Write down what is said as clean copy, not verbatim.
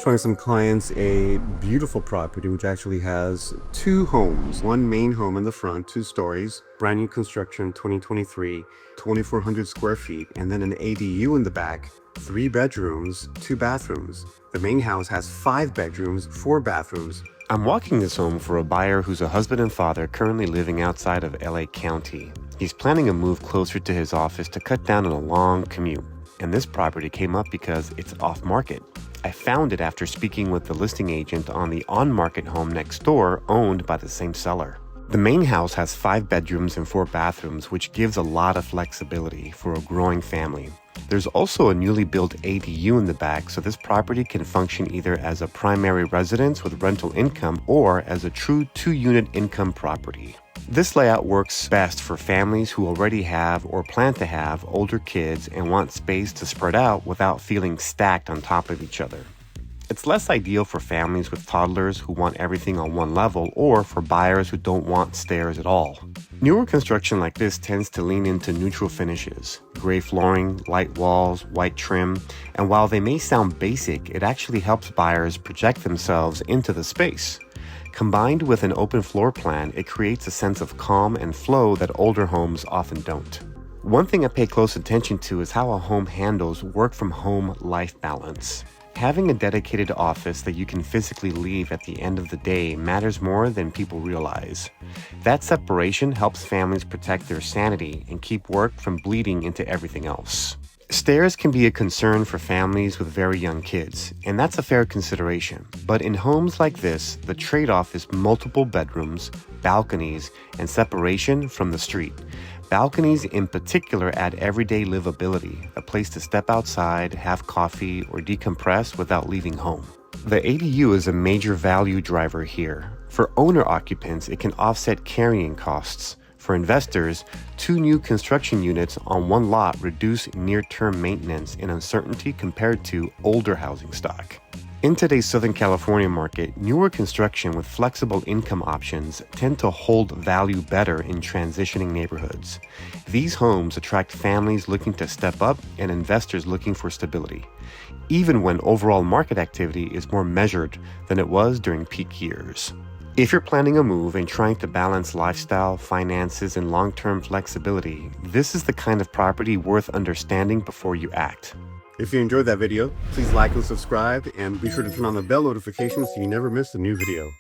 Showing some clients a beautiful property which actually has two homes. One main home in the front, 2 stories, brand new construction, 2023, 2,400 square feet, and then an ADU in the back, 3 bedrooms, 2 bathrooms. The main house has 5 bedrooms, 4 bathrooms. I'm walking this home for a buyer who's a husband and father currently living outside of LA County. He's planning a move closer to his office to cut down on a long commute. And this property came up because it's off market. I found it after speaking with the listing agent on the on-market home next door owned by the same seller. The main house has 5 bedrooms and 4 bathrooms, which gives a lot of flexibility for a growing family. There's also a newly built ADU in the back, so this property can function either as a primary residence with rental income or as a true 2-unit income property. This layout works best for families who already have or plan to have older kids and want space to spread out without feeling stacked on top of each other. It's less ideal for families with toddlers who want everything on one level or for buyers who don't want stairs at all. Newer construction like this tends to lean into neutral finishes, gray flooring, light walls, white trim, and while they may sound basic, it actually helps buyers project themselves into the space. Combined with an open floor plan, it creates a sense of calm and flow that older homes often don't. One thing I pay close attention to is how a home handles work-from-home life balance. Having a dedicated office that you can physically leave at the end of the day matters more than people realize. That separation helps families protect their sanity and keep work from bleeding into everything else. Stairs can be a concern for families with very young kids, and that's a fair consideration. But in homes like this, the trade-off is multiple bedrooms, balconies, and separation from the street. Balconies in particular add everyday livability, a place to step outside, have coffee, or decompress without leaving home. The ADU is a major value driver here. For owner occupants, it can offset carrying costs. For investors, 2 new construction units on one lot reduce near-term maintenance and uncertainty compared to older housing stock. In today's Southern California market, newer construction with flexible income options tend to hold value better in transitioning neighborhoods. These homes attract families looking to step up and investors looking for stability, even when overall market activity is more measured than it was during peak years. If you're planning a move and trying to balance lifestyle, finances, and long-term flexibility, this is the kind of property worth understanding before you act. If you enjoyed that video, please like and subscribe, and be sure to turn on the bell notifications so you never miss a new video.